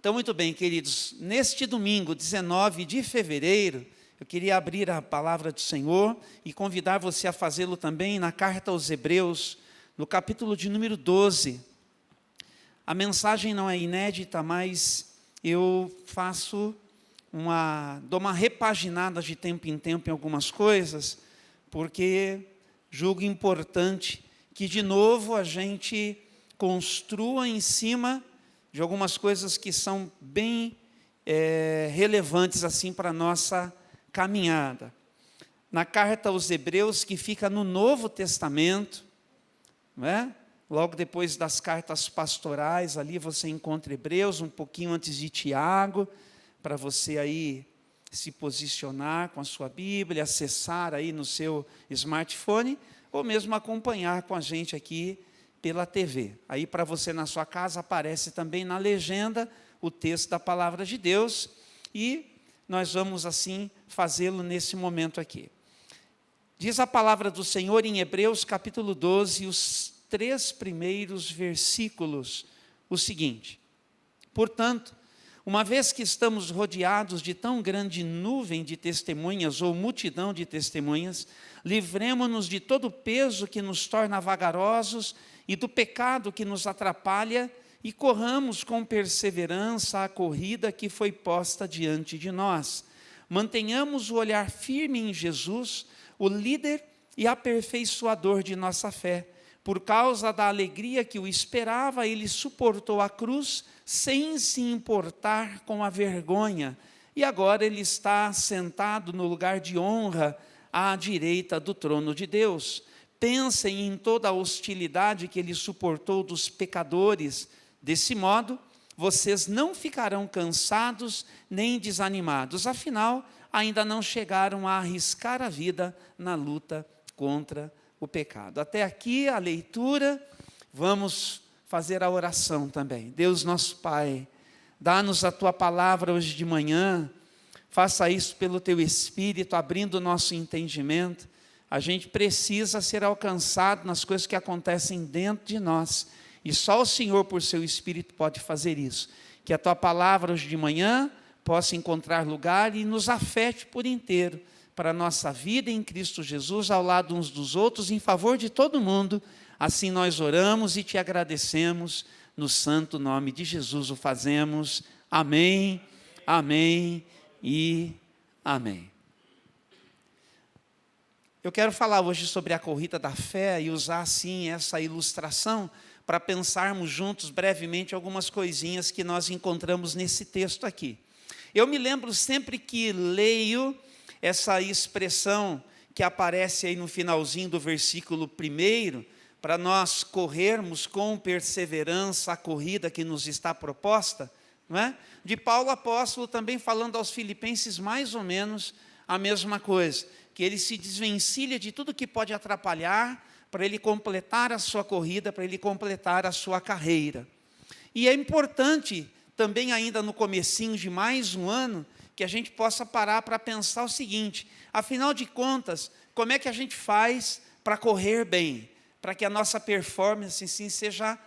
Então, muito bem, queridos, neste domingo, 19 de fevereiro, eu queria abrir a palavra do Senhor e convidar você a fazê-lo também na carta aos Hebreus, no capítulo de número 12. A mensagem não é inédita, mas eu dou uma repaginada de tempo em tempo em algumas coisas, porque julgo importante que, de novo, a gente construa em cima de algumas coisas que são bem relevantes assim para a nossa caminhada. Na carta aos Hebreus, que fica no Novo Testamento, não é? Logo depois das cartas pastorais, ali você encontra Hebreus, um pouquinho antes de Tiago, para você aí se posicionar com a sua Bíblia, acessar aí no seu smartphone, ou mesmo acompanhar com a gente aqui pela TV. Aí para você na sua casa aparece também na legenda o texto da Palavra de Deus, e nós vamos assim fazê-lo nesse momento aqui. Diz a palavra do Senhor em Hebreus capítulo 12, os 3 primeiros versículos, o seguinte: portanto, uma vez que estamos rodeados de tão grande nuvem de testemunhas, ou multidão de testemunhas, livremo-nos de todo o peso que nos torna vagarosos e do pecado que nos atrapalha, e corramos com perseverança a corrida que foi posta diante de nós. Mantenhamos o olhar firme em Jesus, o líder e aperfeiçoador de nossa fé. Por causa da alegria que o esperava, ele suportou a cruz sem se importar com a vergonha. E agora ele está sentado no lugar de honra à direita do trono de Deus. Pensem em toda a hostilidade que ele suportou dos pecadores. Desse modo, vocês não ficarão cansados nem desanimados. Afinal, ainda não chegaram a arriscar a vida na luta contra o pecado. Até aqui a leitura, vamos fazer a oração também. Deus nosso Pai, dá-nos a Tua palavra hoje de manhã, faça isso pelo Teu Espírito, abrindo o nosso entendimento. A gente precisa ser alcançado nas coisas que acontecem dentro de nós, e só o Senhor, por Seu Espírito, pode fazer isso. Que a Tua palavra hoje de manhã possa encontrar lugar e nos afete por inteiro, para a nossa vida em Cristo Jesus, ao lado uns dos outros, em favor de todo mundo. Assim nós oramos e Te agradecemos, no santo nome de Jesus o fazemos. Amém, amém e amém. Eu quero falar hoje sobre a corrida da fé e usar assim essa ilustração para pensarmos juntos brevemente algumas coisinhas que nós encontramos nesse texto aqui. Eu me lembro sempre que leio essa expressão que aparece aí no finalzinho do versículo 1, para nós corrermos com perseverança a corrida que nos está proposta, não é? De Paulo apóstolo também falando aos filipenses mais ou menos a mesma coisa, que ele se desvencilha de tudo que pode atrapalhar, para ele completar a sua corrida, para ele completar a sua carreira. E é importante também ainda no comecinho de mais um ano, que a gente possa parar para pensar o seguinte: afinal de contas, como é que a gente faz para correr bem? Para que a nossa performance sim, seja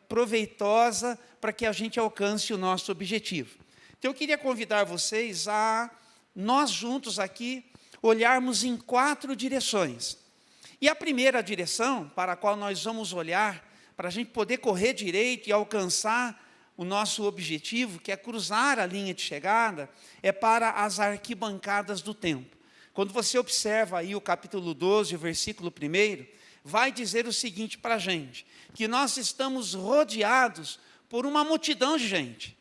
proveitosa, para que a gente alcance o nosso objetivo. Então eu queria convidar vocês a nós juntos aqui olharmos em 4 direções. E a primeira direção para a qual nós vamos olhar, para a gente poder correr direito e alcançar o nosso objetivo, que é cruzar a linha de chegada, é para as arquibancadas do tempo. Quando você observa aí o capítulo 12, o versículo 1, vai dizer o seguinte para a gente: que nós estamos rodeados por uma multidão de gente.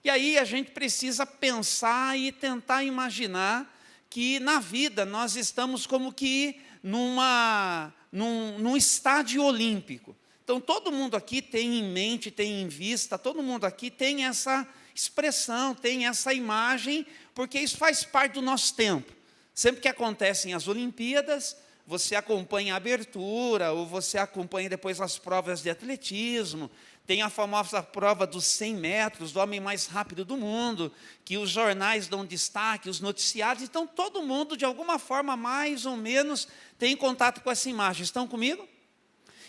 E aí a gente precisa pensar e tentar imaginar que na vida nós estamos como que num estádio olímpico. Então, todo mundo aqui tem em mente, tem em vista, todo mundo aqui tem essa expressão, tem essa imagem, porque isso faz parte do nosso tempo. Sempre que acontecem as Olimpíadas, você acompanha a abertura, ou você acompanha depois as provas de atletismo, tem a famosa prova dos 100 metros, do homem mais rápido do mundo, que os jornais dão destaque, os noticiários. Então, todo mundo, de alguma forma, mais ou menos, tem contato com essa imagem. Estão comigo?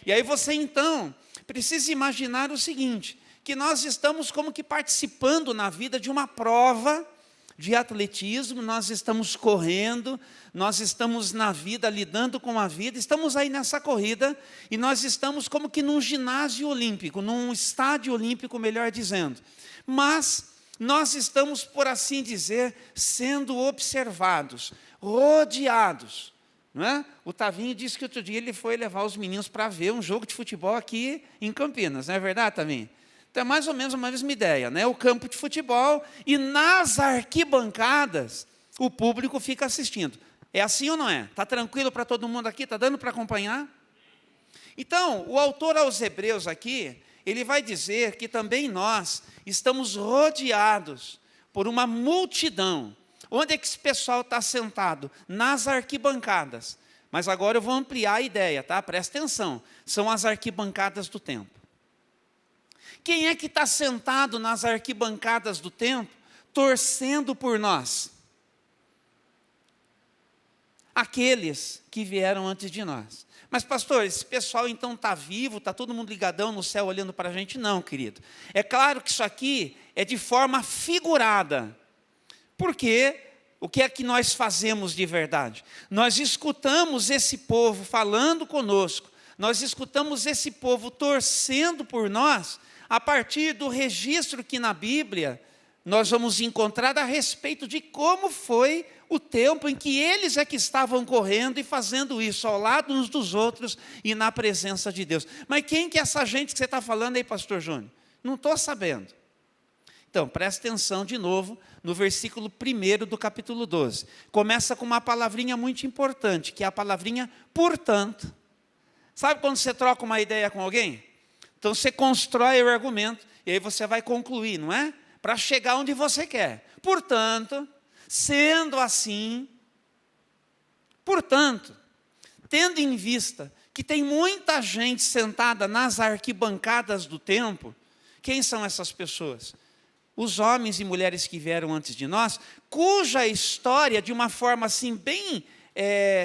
E aí você, então, precisa imaginar o seguinte, que nós estamos como que participando na vida de uma prova de atletismo, nós estamos correndo, nós estamos na vida, lidando com a vida, estamos aí nessa corrida, e nós estamos como que num ginásio olímpico, num estádio olímpico, melhor dizendo. Mas nós estamos, por assim dizer, sendo observados, rodeados. Não é? O Tavinho disse que outro dia ele foi levar os meninos para ver um jogo de futebol aqui em Campinas, não é verdade, Tavinho? Então é mais ou menos a mesma ideia, né? O campo de futebol, e nas arquibancadas o público fica assistindo. É assim ou não é? Está tranquilo para todo mundo aqui? Está dando para acompanhar? Então, o autor aos Hebreus aqui, ele vai dizer que também nós estamos rodeados por uma multidão. Onde é que esse pessoal está sentado? Nas arquibancadas. Mas agora eu vou ampliar a ideia, tá? Presta atenção. São as arquibancadas do templo. Quem é que está sentado nas arquibancadas do templo, torcendo por nós? Aqueles que vieram antes de nós. Mas, pastor, esse pessoal então está vivo, está todo mundo ligadão no céu olhando para a gente? Não, querido. É claro que isso aqui é de forma figurada. Porque o que é que nós fazemos de verdade? Nós escutamos esse povo falando conosco, nós escutamos esse povo torcendo por nós, a partir do registro que na Bíblia nós vamos encontrar a respeito de como foi o tempo em que eles é que estavam correndo e fazendo isso, ao lado uns dos outros e na presença de Deus. Mas quem que é essa gente que você está falando aí, pastor Júnior? Não estou sabendo. Então, presta atenção de novo no versículo 1 do capítulo 12. Começa com uma palavrinha muito importante, que é a palavrinha portanto. Sabe quando você troca uma ideia com alguém? Então, você constrói o argumento, e aí você vai concluir, não é? Para chegar onde você quer. Portanto, sendo assim, portanto, tendo em vista que tem muita gente sentada nas arquibancadas do templo, quem são essas pessoas? Os homens e mulheres que vieram antes de nós, cuja história, de uma forma assim bem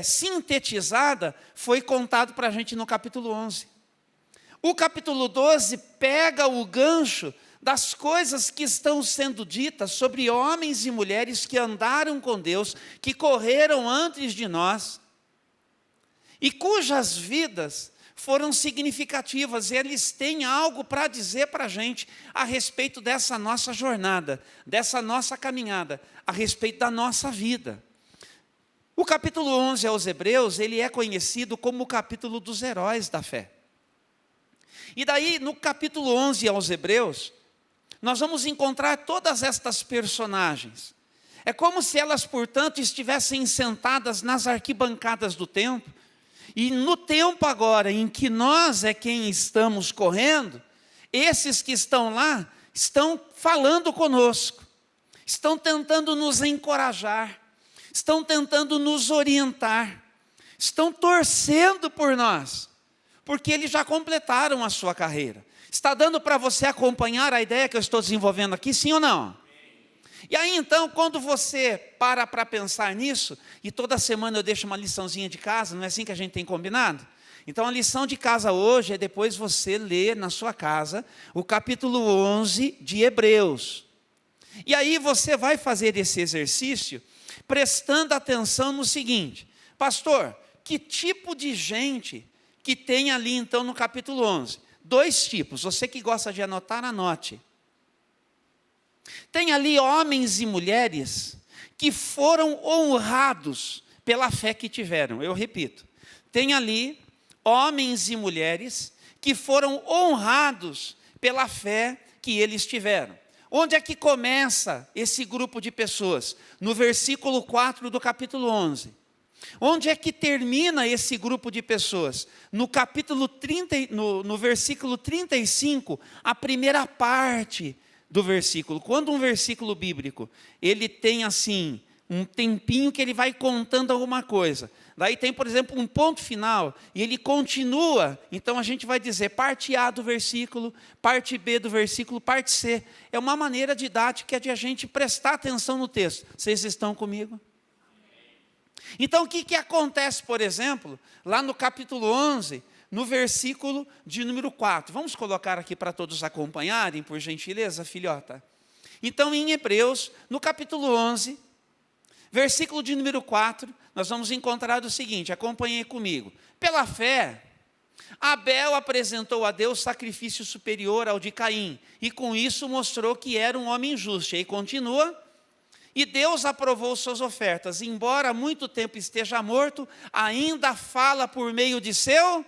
sintetizada, foi contado para a gente no capítulo 11. O capítulo 12 pega o gancho das coisas que estão sendo ditas sobre homens e mulheres que andaram com Deus, que correram antes de nós, e cujas vidas foram significativas, e eles têm algo para dizer para a gente a respeito dessa nossa jornada, dessa nossa caminhada, a respeito da nossa vida. O capítulo 11 aos Hebreus, ele é conhecido como o capítulo dos heróis da fé. E daí, no capítulo 11 aos Hebreus, nós vamos encontrar todas estas personagens. É como se elas, portanto, estivessem sentadas nas arquibancadas do templo, e no tempo agora em que nós é quem estamos correndo, esses que estão lá estão falando conosco, estão tentando nos encorajar, estão tentando nos orientar, estão torcendo por nós, porque eles já completaram a sua carreira. Está dando para você acompanhar a ideia que eu estou desenvolvendo aqui, sim ou não? E aí então, quando você para pensar nisso, e toda semana eu deixo uma liçãozinha de casa, não é assim que a gente tem combinado? Então a lição de casa hoje é depois você ler na sua casa o capítulo 11 de Hebreus. E aí você vai fazer esse exercício prestando atenção no seguinte: pastor, que tipo de gente que tem ali então no capítulo 11? Dois tipos, você que gosta de anotar, anote. Tem ali homens e mulheres que foram honrados pela fé que tiveram. Eu repito, tem ali homens e mulheres que foram honrados pela fé que eles tiveram. Onde é que começa esse grupo de pessoas? No versículo 4 do capítulo 11. Onde é que termina esse grupo de pessoas? No capítulo 30, no versículo 35, a primeira parte do versículo. Quando um versículo bíblico, ele tem assim, um tempinho que ele vai contando alguma coisa. Daí tem, por exemplo, um ponto final, e ele continua. Então a gente vai dizer parte A do versículo, parte B do versículo, parte C. É uma maneira didática de a gente prestar atenção no texto. Vocês estão comigo? Então o que acontece, por exemplo, lá no capítulo 11, no versículo de número 4. Vamos colocar aqui para todos acompanharem, por gentileza, filhota? Então, em Hebreus, no capítulo 11, versículo de número 4, nós vamos encontrar o seguinte, acompanhem comigo. Pela fé, Abel apresentou a Deus sacrifício superior ao de Caim, e com isso mostrou que era um homem justo. E aí continua, e Deus aprovou suas ofertas, embora há muito tempo esteja morto, ainda fala por meio de seu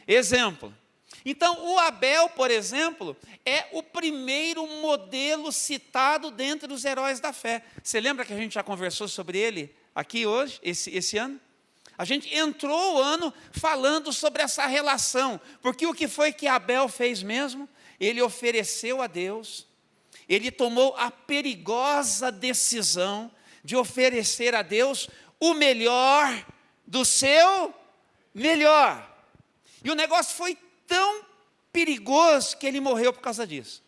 exemplo. Então, o Abel, por exemplo, é o primeiro modelo citado dentre os heróis da fé. Você lembra que a gente já conversou sobre ele aqui hoje, esse ano? A gente entrou o ano falando sobre essa relação, porque o que foi que Abel fez mesmo? Ele ofereceu a Deus, ele tomou a perigosa decisão de oferecer a Deus o melhor do seu melhor. E o negócio foi tão perigoso que ele morreu por causa disso.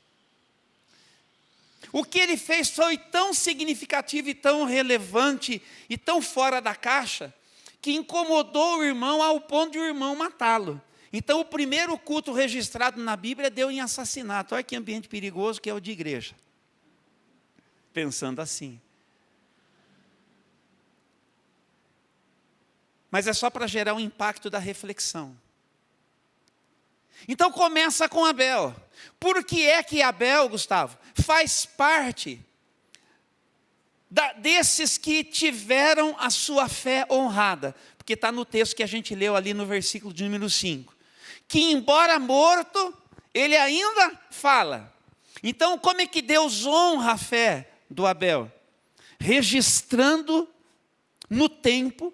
O que ele fez foi tão significativo e tão relevante e tão fora da caixa, que incomodou o irmão ao ponto de o irmão matá-lo. Então, o primeiro culto registrado na Bíblia deu em assassinato. Olha que ambiente perigoso que é o de igreja. Pensando assim. Mas é só para gerar um impacto da reflexão. Então, começa com Abel. Por que é que Abel, Gustavo, faz parte desses que tiveram a sua fé honrada? Porque está no texto que a gente leu ali no versículo de número 5. Que embora morto, ele ainda fala. Então, como é que Deus honra a fé do Abel? Registrando no tempo,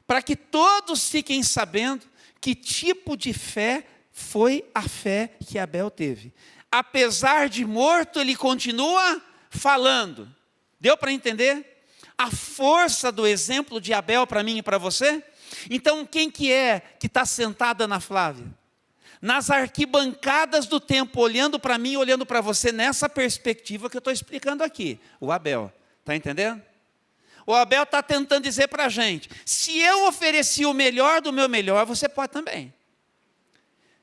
para que todos fiquem sabendo que tipo de fé foi a fé que Abel teve. Apesar de morto, ele continua falando. Deu para entender? A força do exemplo de Abel para mim e para você? Então, quem que está sentada na Flávia? Nas arquibancadas do templo, olhando para mim, olhando para você, nessa perspectiva que eu estou explicando aqui. O Abel, está entendendo? O Abel está tentando dizer para a gente, se eu ofereci o melhor do meu melhor, você pode também.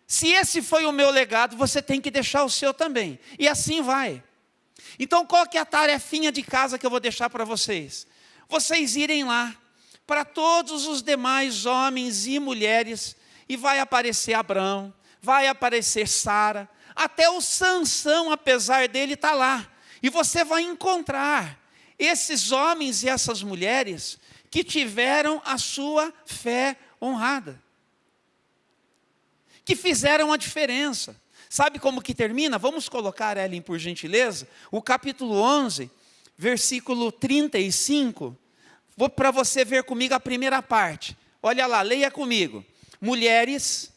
Se esse foi o meu legado, você tem que deixar o seu também. E assim vai. Então, qual que é a tarefinha de casa que eu vou deixar para vocês? Vocês irem lá, para todos os demais homens e mulheres, e vai aparecer Abraão, vai aparecer Sara, até o Sansão, apesar dele, está lá. E você vai encontrar esses homens e essas mulheres que tiveram a sua fé honrada, que fizeram a diferença. Sabe como que termina? Vamos colocar, Ellen, por gentileza, o capítulo 11, versículo 35, para você ver comigo a primeira parte. Olha lá, leia comigo. Mulheres,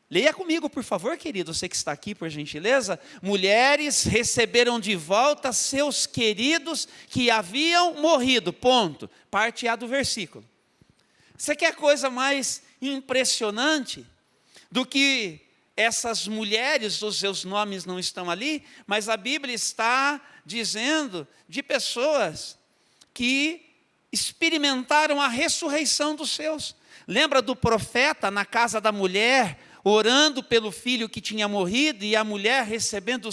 leia comigo, por favor, querido, você que está aqui, por gentileza. Mulheres receberam de volta seus queridos que haviam morrido, ponto. Parte A do versículo. Você quer coisa mais impressionante do que essas mulheres? Os seus nomes não estão ali, mas a Bíblia está dizendo de pessoas que experimentaram a ressurreição dos seus. Lembra do profeta na casa da mulher, orando pelo filho que tinha morrido, e a mulher recebendo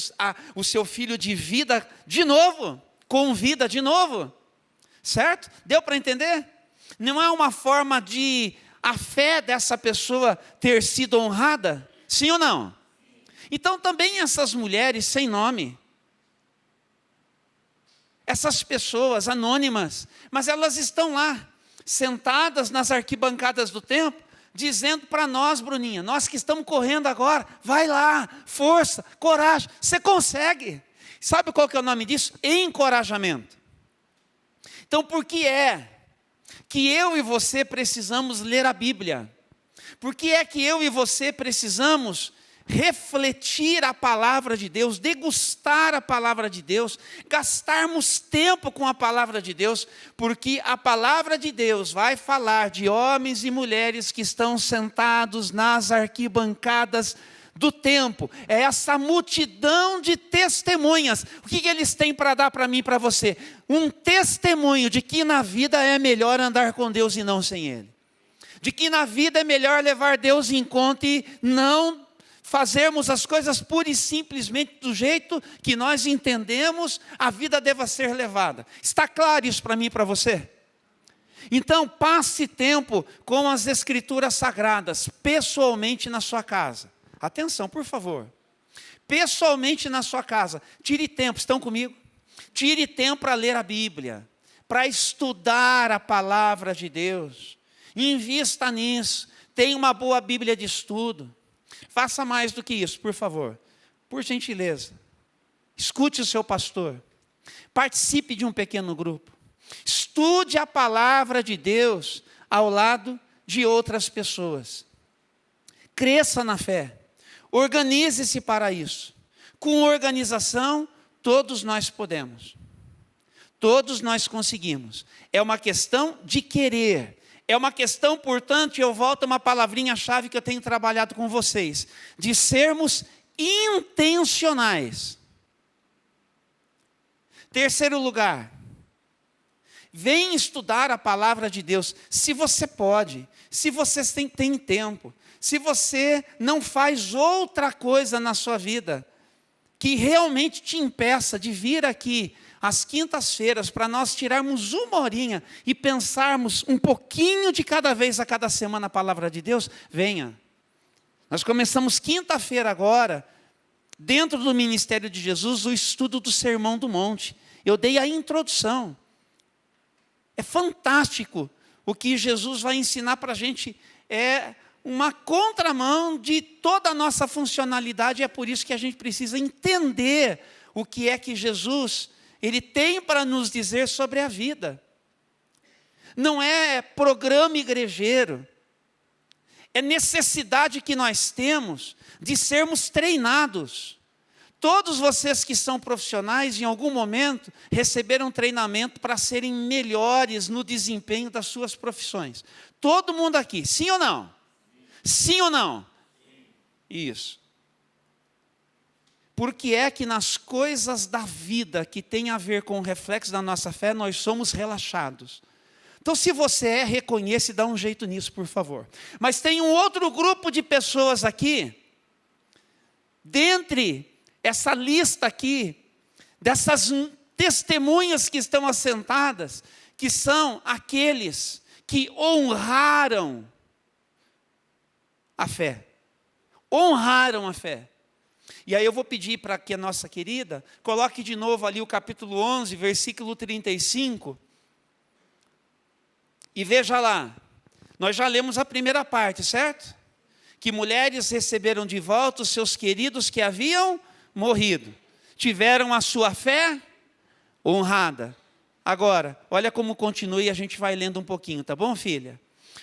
o seu filho de vida de novo, com vida de novo, certo? Deu para entender? Não é uma forma de a fé dessa pessoa ter sido honrada? Sim ou não? Então também essas mulheres sem nome, essas pessoas anônimas, mas elas estão lá, sentadas nas arquibancadas do templo, dizendo para nós, Bruninha, nós que estamos correndo agora, vai lá, força, coragem, você consegue. Sabe qual que é o nome disso? Encorajamento. Então, por que é que eu e você precisamos ler a Bíblia? Por que é que eu e você precisamos refletir a palavra de Deus, degustar a palavra de Deus, gastarmos tempo com a palavra de Deus? Porque a palavra de Deus vai falar de homens e mulheres que estão sentados nas arquibancadas do templo. É essa multidão de testemunhas. O que eles têm para dar para mim e para você? Um testemunho de que na vida é melhor andar com Deus e não sem Ele. de que na vida é melhor levar Deus em conta e não fazermos as coisas pura e simplesmente do jeito que nós entendemos a vida deva ser levada. Está claro isso para mim e para você? Então, passe tempo com as Escrituras Sagradas, pessoalmente na sua casa. Atenção, por favor. Pessoalmente na sua casa. Tire tempo, estão comigo? Tire tempo para ler a Bíblia, para estudar a palavra de Deus. Invista nisso. Tenha uma boa Bíblia de estudo. Faça mais do que isso, por favor. Por gentileza. Escute o seu pastor. Participe de um pequeno grupo. Estude a palavra de Deus ao lado de outras pessoas. Cresça na fé. Organize-se para isso. Com organização, todos nós podemos. Todos nós conseguimos. É uma questão de querer. É uma questão, portanto, e eu volto a uma palavrinha-chave que eu tenho trabalhado com vocês, de sermos intencionais. Terceiro lugar, vem estudar a palavra de Deus, se você pode, se você tem tempo, se você não faz outra coisa na sua vida, que realmente te impeça de vir aqui, às quintas-feiras, para nós tirarmos uma horinha e pensarmos um pouquinho de cada vez a cada semana a palavra de Deus, venha. Nós começamos quinta-feira agora, dentro do Ministério de Jesus, o estudo do Sermão do Monte. Eu dei a introdução. É fantástico o que Jesus vai ensinar para a gente. É uma contramão de toda a nossa funcionalidade. É por isso que a gente precisa entender o que é que Jesus Ele tem para nos dizer sobre a vida. Não é programa igrejeiro. É necessidade que nós temos de sermos treinados. Todos vocês que são profissionais, em algum momento, receberam treinamento para serem melhores no desempenho das suas profissões. Todo mundo aqui, sim ou não? Sim ou não? Isso. Porque é que nas coisas da vida que tem a ver com o reflexo da nossa fé, nós somos relaxados. Então, se você reconheça e dá um jeito nisso, por favor. Mas tem um outro grupo de pessoas aqui, dentre essa lista aqui, dessas testemunhas que estão assentadas, que são aqueles que honraram a fé. Honraram a fé. E aí eu vou pedir para que a nossa querida coloque de novo ali o capítulo 11, versículo 35. E veja lá, nós já lemos a primeira parte, certo? Que mulheres receberam de volta os seus queridos que haviam morrido. Tiveram a sua fé honrada. Agora, olha como continua e a gente vai lendo um pouquinho, tá bom, filha?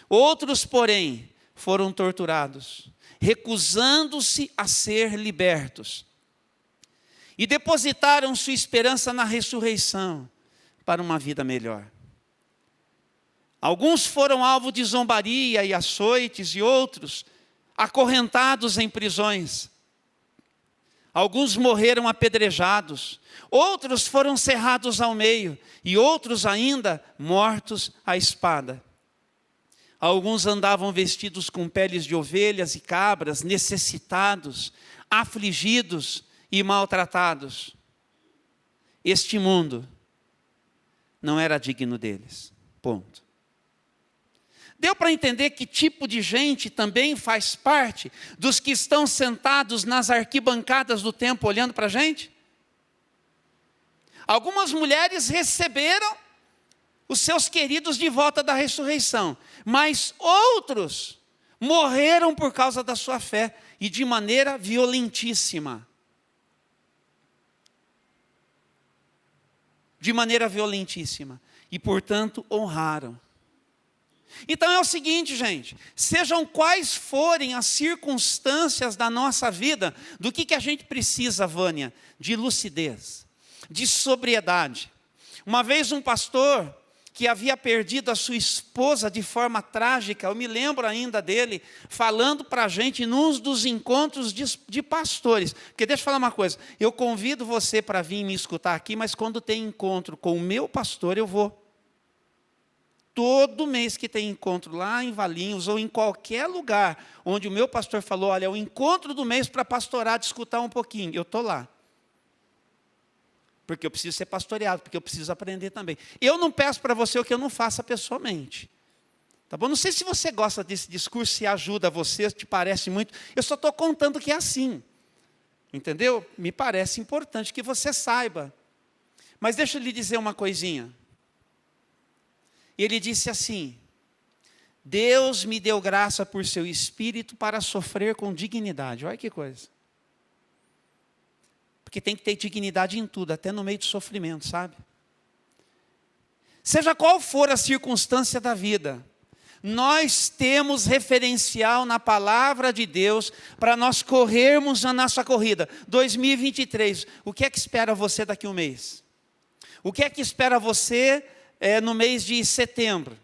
Outros, porém, foram torturados, recusando-se a ser libertos. E depositaram sua esperança na ressurreição para uma vida melhor. Alguns foram alvo de zombaria e açoites, e outros acorrentados em prisões. Alguns morreram apedrejados, outros foram cerrados ao meio, e outros ainda mortos à espada. Alguns andavam vestidos com peles de ovelhas e cabras, necessitados, afligidos e maltratados. Este mundo não era digno deles. Ponto. Deu para entender que tipo de gente também faz parte dos que estão sentados nas arquibancadas do templo olhando para a gente? Algumas mulheres receberam os seus queridos de volta da ressurreição, mas outros morreram por causa da sua fé e de maneira violentíssima. De maneira violentíssima. E, portanto, honraram. Então é o seguinte, gente, sejam quais forem as circunstâncias da nossa vida, do que a gente precisa, Vânia? De lucidez, de sobriedade. Uma vez um pastor que havia perdido a sua esposa de forma trágica, eu me lembro ainda dele, falando para a gente num dos encontros de pastores. Porque deixa eu falar uma coisa, eu convido você para vir me escutar aqui, mas quando tem encontro com o meu pastor, eu vou. todo mês que tem encontro lá em Valinhos ou em qualquer lugar onde o meu pastor falou, olha, é o encontro do mês para pastorar, de escutar um pouquinho, eu estou lá. Porque eu preciso ser pastoreado, porque eu preciso aprender também. Eu não peço para você o que eu não faça pessoalmente. Tá bom? Não sei se você gosta desse discurso, se ajuda você, se te parece muito. Eu só estou contando que é assim. Entendeu? Me parece importante que você saiba. Mas deixa eu lhe dizer uma coisinha. Ele disse assim, Deus me deu graça por seu Espírito para sofrer com dignidade. Olha que coisa. Porque tem que ter dignidade em tudo, até no meio do sofrimento, sabe? Seja qual for a circunstância da vida, nós temos referencial na palavra de Deus para nós corrermos a nossa corrida. 2023, o que é que espera você daqui a um mês? O que é que espera você no mês de setembro?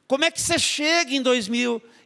Como é que você chega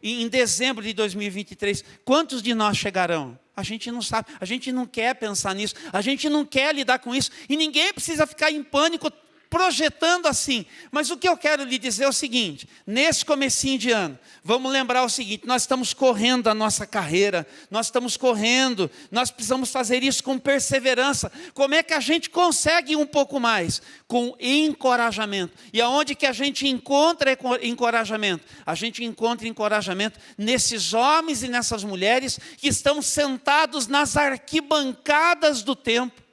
em dezembro de 2023? Quantos de nós chegarão? A gente não sabe, a gente não quer pensar nisso, a gente não quer lidar com isso, e ninguém precisa ficar em pânico projetando assim. Mas o que eu quero lhe dizer é o seguinte, nesse comecinho de ano, vamos lembrar o seguinte, nós estamos correndo a nossa carreira, nós estamos correndo, nós precisamos fazer isso com perseverança. Como é que a gente consegue um pouco mais? Com encorajamento. E aonde que a gente encontra encorajamento? A gente encontra encorajamento nesses homens e nessas mulheres que estão sentados nas arquibancadas do templo,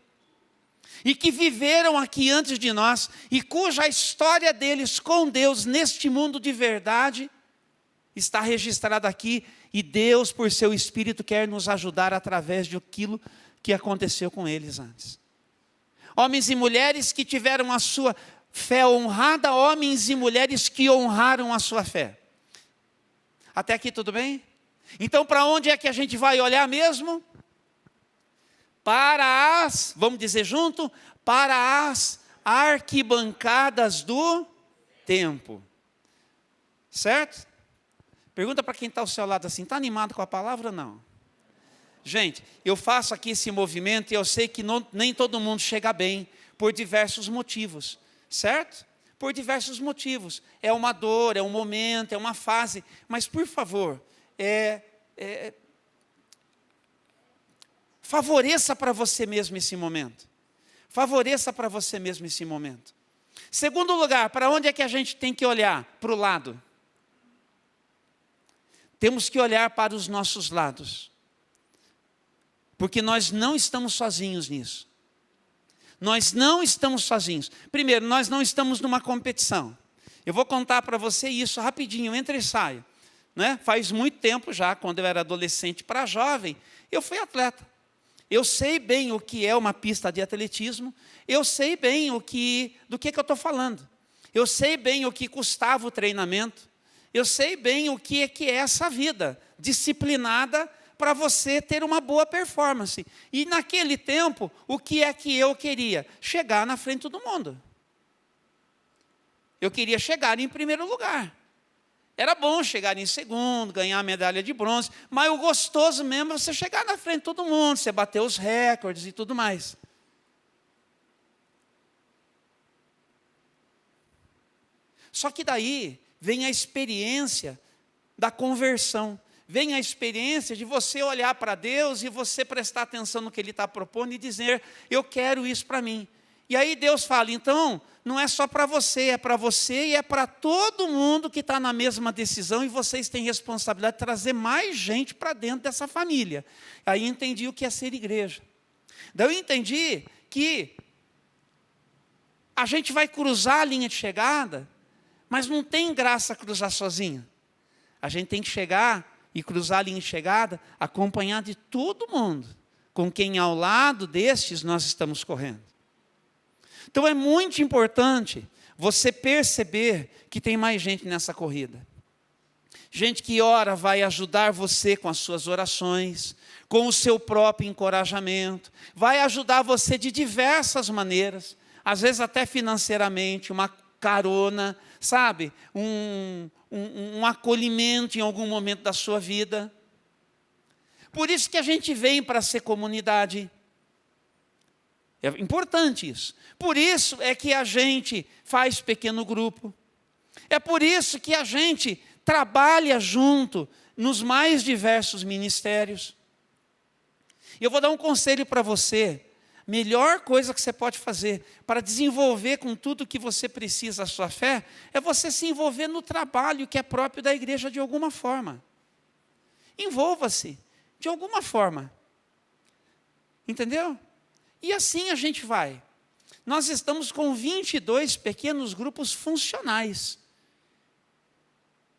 e que viveram aqui antes de nós, e cuja história deles com Deus, neste mundo de verdade, está registrada aqui, e Deus, por seu Espírito, quer nos ajudar através de aquilo que aconteceu com eles antes. Homens e mulheres que tiveram a sua fé honrada, homens e mulheres que honraram a sua fé. Até aqui tudo bem? Então, para onde é que a gente vai olhar mesmo? Para as, vamos dizer junto, para as arquibancadas do templo. Certo? Pergunta para quem está ao seu lado assim, está animado com a palavra ou não? Gente, eu faço aqui esse movimento e eu sei que nem todo mundo chega bem, por diversos motivos, certo? Por diversos motivos. É uma dor, é um momento, é uma fase, mas por favor, favoreça para você mesmo esse momento. Favoreça para você mesmo esse momento. Segundo lugar, para onde é que a gente tem que olhar? Para o lado. Temos que olhar para os nossos lados. Porque nós não estamos sozinhos nisso. Nós não estamos sozinhos. Primeiro, nós não estamos numa competição. Eu vou contar para você isso rapidinho, entra e saia. Né? Faz muito tempo já, quando eu era adolescente para jovem, eu fui atleta. Eu sei bem o que é uma pista de atletismo, eu sei bem do que eu estou falando. Eu sei bem o que custava o treinamento, eu sei bem o que é essa vida disciplinada para você ter uma boa performance. E naquele tempo, o que é que eu queria? Chegar na frente do mundo. Eu queria chegar em primeiro lugar. Era bom chegar em segundo, ganhar a medalha de bronze, mas o gostoso mesmo é você chegar na frente de todo mundo, você bater os recordes e tudo mais. Só que daí vem a experiência da conversão, vem a experiência de você olhar para Deus e você prestar atenção no que Ele está propondo e dizer, eu quero isso para mim. E aí Deus fala, então, não é só para você e é para todo mundo que está na mesma decisão e vocês têm responsabilidade de trazer mais gente para dentro dessa família. Aí eu entendi o que é ser igreja. Daí eu entendi que a gente vai cruzar a linha de chegada, mas não tem graça cruzar sozinho. A gente tem que chegar e cruzar a linha de chegada acompanhado de todo mundo, com quem ao lado destes nós estamos correndo. Então é muito importante você perceber que tem mais gente nessa corrida. Gente que ora vai ajudar você com as suas orações, com o seu próprio encorajamento, vai ajudar você de diversas maneiras, às vezes até financeiramente, uma carona, sabe? Um acolhimento em algum momento da sua vida. Por isso que a gente vem para ser comunidade. É importante isso. Por isso é que a gente faz pequeno grupo. É por isso que a gente trabalha junto nos mais diversos ministérios. E eu vou dar um conselho para você. Melhor coisa que você pode fazer para desenvolver com tudo que você precisa a sua fé, é você se envolver no trabalho que é próprio da igreja de alguma forma. Envolva-se de alguma forma. Entendeu? E assim a gente vai. Nós estamos com 22 pequenos grupos funcionais.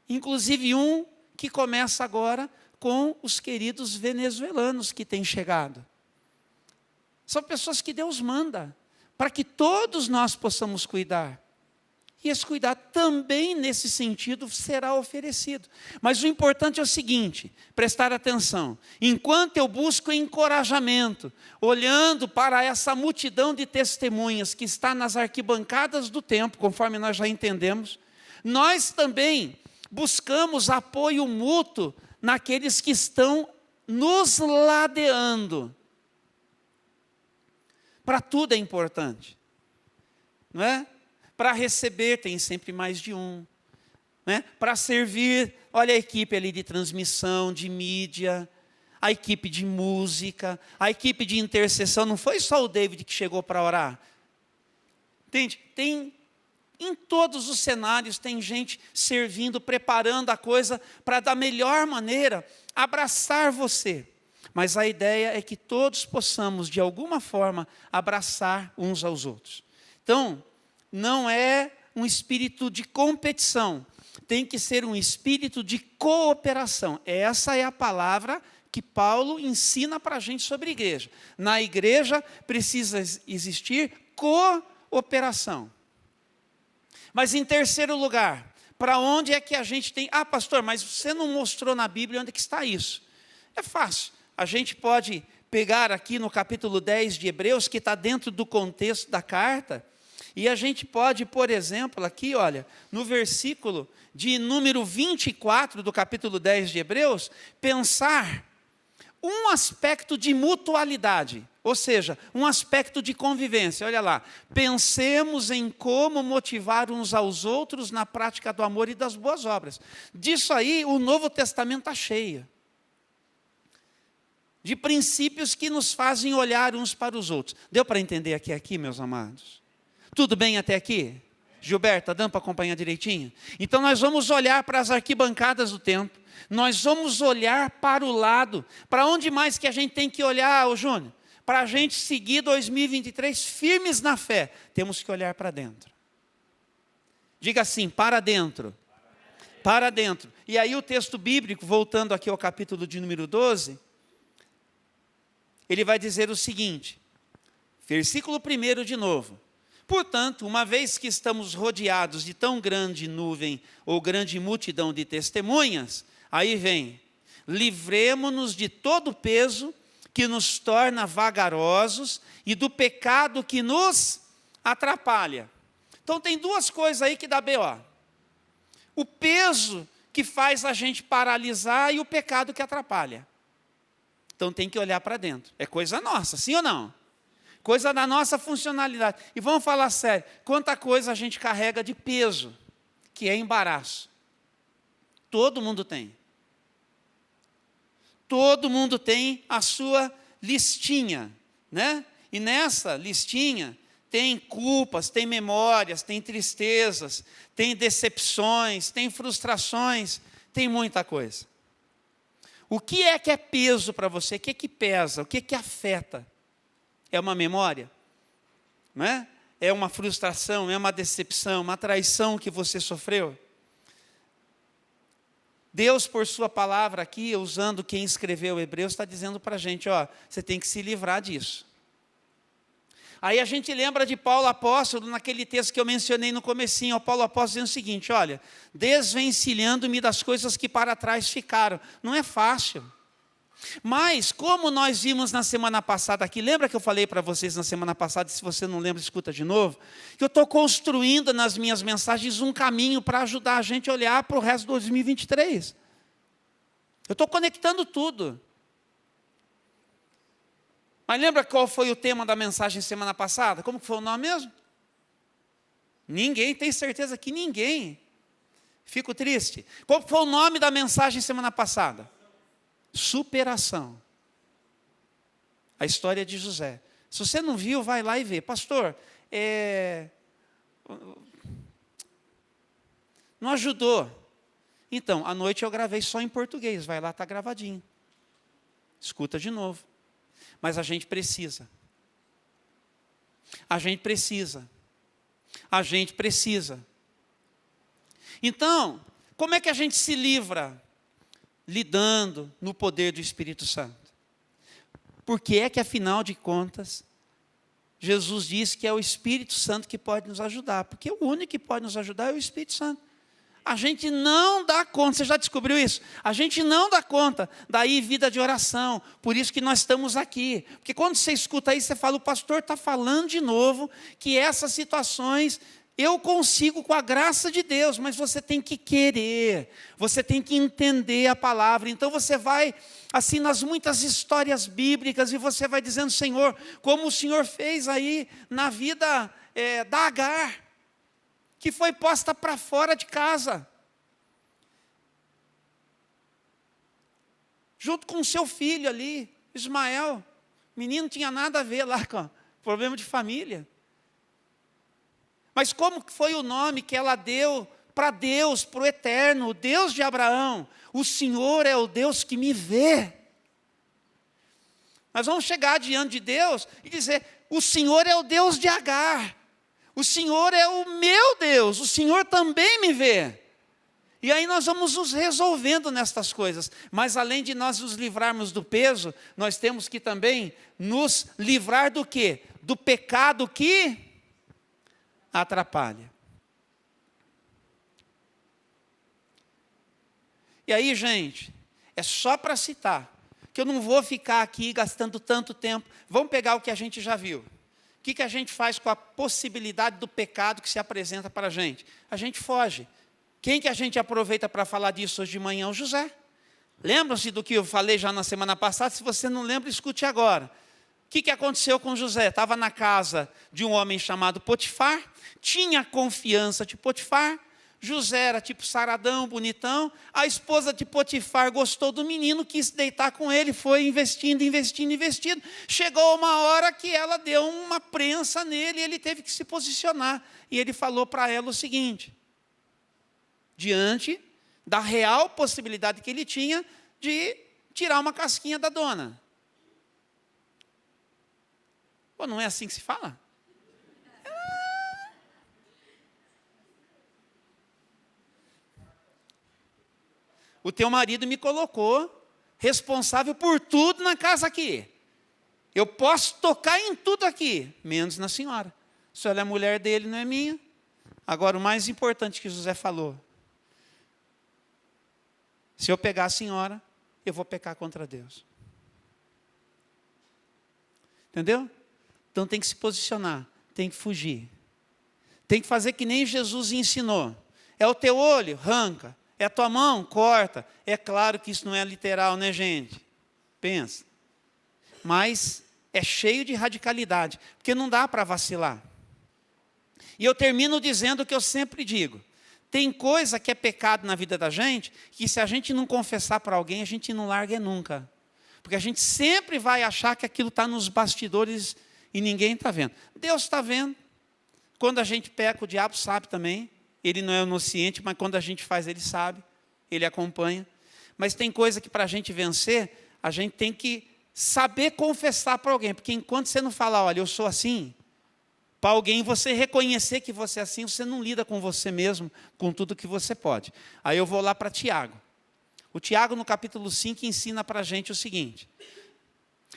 Inclusive um que começa agora com os queridos venezuelanos que têm chegado. São pessoas que Deus manda para que todos nós possamos cuidar. E esse cuidado também, nesse sentido, será oferecido. Mas o importante é o seguinte, prestar atenção. Enquanto eu busco encorajamento, olhando para essa multidão de testemunhas que está nas arquibancadas do templo, conforme nós já entendemos, nós também buscamos apoio mútuo naqueles que estão nos ladeando. Para tudo é importante, não é? Para receber tem sempre mais de um, não é? Para servir, olha a equipe ali de transmissão, de mídia, a equipe de música, a equipe de intercessão, não foi só o David que chegou para orar. Entende? Tem, em todos os cenários, tem gente servindo, preparando a coisa para da melhor maneira abraçar você. Mas a ideia é que todos possamos, de alguma forma, abraçar uns aos outros. Então, não é um espírito de competição, tem que ser um espírito de cooperação. Essa é a palavra que Paulo ensina para a gente sobre a igreja. Na igreja precisa existir cooperação. Mas em terceiro lugar, para onde é que a gente tem... Ah, pastor, mas você não mostrou na Bíblia onde é que está isso. É fácil. A gente pode pegar aqui no capítulo 10 de Hebreus, que está dentro do contexto da carta, e a gente pode, por exemplo, aqui, olha, no versículo de número 24 do capítulo 10 de Hebreus, pensar um aspecto de mutualidade, ou seja, um aspecto de convivência. Olha lá, pensemos em como motivar uns aos outros na prática do amor e das boas obras. Disso aí, o Novo Testamento está cheio. De princípios que nos fazem olhar uns para os outros. Deu para entender aqui, meus amados? Tudo bem até aqui? Gilberto, está dando para acompanhar direitinho? Então nós vamos olhar para as arquibancadas do templo, nós vamos olhar para o lado, para onde mais que a gente tem que olhar, ô Júnior? Para a gente seguir 2023 firmes na fé, temos que olhar para dentro. Diga assim, para dentro. Para dentro. E aí o texto bíblico, voltando aqui ao capítulo de número 12, ele vai dizer o seguinte, versículo 1 de novo. Portanto, uma vez que estamos rodeados de tão grande nuvem ou grande multidão de testemunhas, aí vem, livremo-nos de todo o peso que nos torna vagarosos e do pecado que nos atrapalha. Então tem duas coisas aí que dá B.O. O peso que faz a gente paralisar e o pecado que atrapalha. Então tem que olhar para dentro. É coisa nossa, sim ou não? Coisa da nossa funcionalidade. E vamos falar sério, quanta coisa a gente carrega de peso, que é embaraço. Todo mundo tem. Todo mundo tem a sua listinha, né? E nessa listinha tem culpas, tem memórias, tem tristezas, tem decepções, tem frustrações, tem muita coisa. O que é peso para você? O que é que pesa? O que é que afeta? É uma memória? Não é? É uma frustração, é uma decepção, uma traição que você sofreu? Deus, por sua palavra aqui, usando quem escreveu Hebreus, está dizendo para a gente, ó, você tem que se livrar disso. Aí a gente lembra de Paulo apóstolo, naquele texto que eu mencionei no comecinho, Paulo apóstolo dizendo o seguinte, olha, desvencilhando-me das coisas que para trás ficaram. Não é fácil. Mas, como nós vimos na semana passada aqui, lembra que eu falei para vocês na semana passada, se você não lembra, escuta de novo, que eu estou construindo nas minhas mensagens um caminho para ajudar a gente a olhar para o resto de 2023. Eu estou conectando tudo. Mas lembra qual foi o tema da mensagem semana passada? Como que foi o nome mesmo? Ninguém, tem certeza que ninguém Fico triste. Qual foi o nome da mensagem semana passada? Superação. A história de José. Se você não viu, vai lá e vê. Pastor, não ajudou. Então, à noite eu gravei só em português. Vai lá, está gravadinho. Escuta de novo. Mas a gente precisa. A gente precisa. A gente precisa. Então, como é que a gente se livra? Lidando no poder do Espírito Santo. Porque é que, afinal de contas, Jesus disse que é o Espírito Santo que pode nos ajudar. Porque o único que pode nos ajudar é o Espírito Santo. A gente não dá conta, você já descobriu isso? A gente não dá conta, daí vida de oração, por isso que nós estamos aqui. Porque quando você escuta aí, você fala, o pastor está falando de novo, que essas situações eu consigo com a graça de Deus, mas você tem que querer, você tem que entender a palavra. Então você vai, assim, nas muitas histórias bíblicas, e você vai dizendo, Senhor, como o Senhor fez aí na vida da Agar, que foi posta para fora de casa, junto com o seu filho ali, Ismael. O menino não tinha nada a ver lá com problema de família. Mas como foi o nome que ela deu para Deus, para o eterno, o Deus de Abraão? O Senhor é o Deus que me vê. Nós vamos chegar diante de Deus e dizer, o Senhor é o Deus de Agar. O Senhor é o meu Deus, o Senhor também me vê. E aí nós vamos nos resolvendo nestas coisas. Mas além de nós nos livrarmos do peso, nós temos que também nos livrar do quê? Do pecado que atrapalha. E aí, gente, é só para citar, que eu não vou ficar aqui gastando tanto tempo. Vamos pegar o que a gente já viu. O que a gente faz com a possibilidade do pecado que se apresenta para a gente? A gente foge. Quem que a gente aproveita para falar disso hoje de manhã? O José. Lembram-se do que eu falei já na semana passada? Se você não lembra, escute agora. O que aconteceu com José? Estava na casa de um homem chamado Potifar, tinha confiança de Potifar. José era tipo saradão, bonitão. A esposa de Potifar gostou do menino, quis deitar com ele, foi investindo. Chegou uma hora que ela deu uma prensa nele e ele teve que se posicionar. E ele falou para ela o seguinte, diante da real possibilidade que ele tinha de tirar uma casquinha da dona. Pô, não é assim que se fala? O teu marido me colocou responsável por tudo na casa aqui. Eu posso tocar em tudo aqui, menos na senhora. A senhora é a mulher dele, não é minha. Agora, o mais importante que José falou. Se eu pegar a senhora, eu vou pecar contra Deus. Entendeu? Então tem que se posicionar, tem que fugir. Tem que fazer que nem Jesus ensinou. É o teu olho? Arranca. É a tua mão? Corta. É claro que isso não é literal, né, gente? Pensa. Mas é cheio de radicalidade, porque não dá para vacilar. E eu termino dizendo o que eu sempre digo. Tem coisa que é pecado na vida da gente, que se a gente não confessar para alguém, a gente não larga nunca. Porque a gente sempre vai achar que aquilo está nos bastidores e ninguém está vendo. Deus está vendo. Quando a gente peca, o diabo sabe também. Ele não é onisciente, mas quando a gente faz, ele sabe. Ele acompanha. Mas tem coisa que para a gente vencer, a gente tem que saber confessar para alguém. Porque enquanto você não falar, olha, eu sou assim, para alguém você reconhecer que você é assim, você não lida com você mesmo, com tudo que você pode. Aí eu vou lá para Tiago. O Tiago, no capítulo 5, ensina para a gente o seguinte,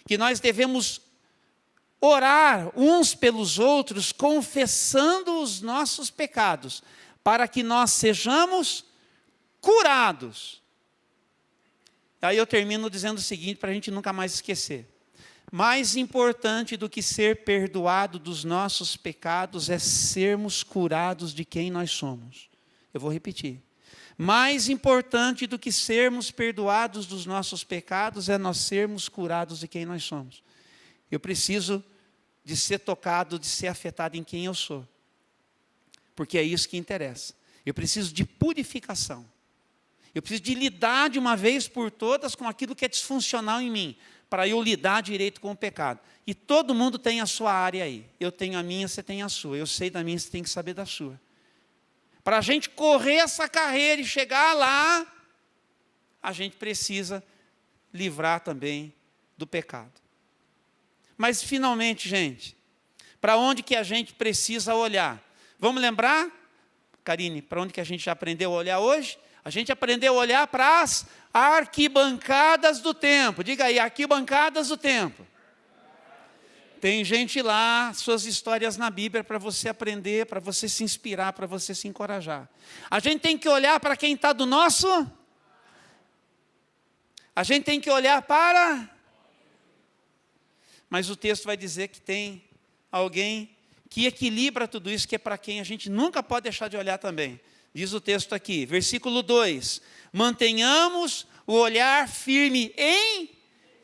que nós devemos orar uns pelos outros, confessando os nossos pecados, para que nós sejamos curados. Aí eu termino dizendo o seguinte, para a gente nunca mais esquecer. Mais importante do que ser perdoado dos nossos pecados é sermos curados de quem nós somos. Eu vou repetir. Mais importante do que sermos perdoados dos nossos pecados é nós sermos curados de quem nós somos. Eu preciso de ser tocado, de ser afetado em quem eu sou. Porque é isso que interessa. Eu preciso de purificação. Eu preciso de lidar de uma vez por todas com aquilo que é disfuncional em mim, para eu lidar direito com o pecado. E todo mundo tem a sua área aí. Eu tenho a minha, você tem a sua. Eu sei da minha, você tem que saber da sua. Para a gente correr essa carreira e chegar lá, a gente precisa livrar também do pecado. Mas finalmente, gente, para onde que a gente precisa olhar? Vamos lembrar, Karine, para onde que a gente já aprendeu a olhar hoje? A gente aprendeu a olhar para as arquibancadas do templo. Diga aí, arquibancadas do templo. Tem gente lá, suas histórias na Bíblia para você aprender, para você se inspirar, para você se encorajar. A gente tem que olhar para quem está do nosso. A gente tem que olhar para. Mas o texto vai dizer que tem alguém que equilibra tudo isso, que é para quem a gente nunca pode deixar de olhar também. Diz o texto aqui, versículo 2. Mantenhamos o olhar firme em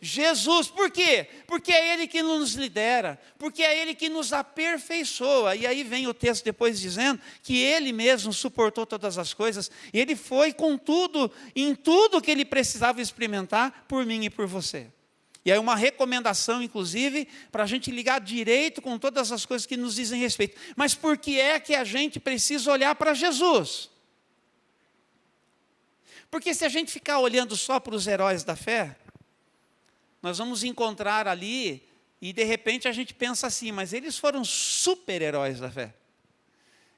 Jesus. Por quê? Porque é Ele que nos lidera, porque é Ele que nos aperfeiçoa. E aí vem o texto depois dizendo que Ele mesmo suportou todas as coisas, e Ele foi com tudo, em tudo que Ele precisava experimentar por mim e por você. E aí uma recomendação, inclusive, para a gente ligar direito com todas as coisas que nos dizem respeito. Mas por que é que a gente precisa olhar para Jesus? Porque se a gente ficar olhando só para os heróis da fé, nós vamos encontrar ali, e de repente a gente pensa assim, mas eles foram super-heróis da fé.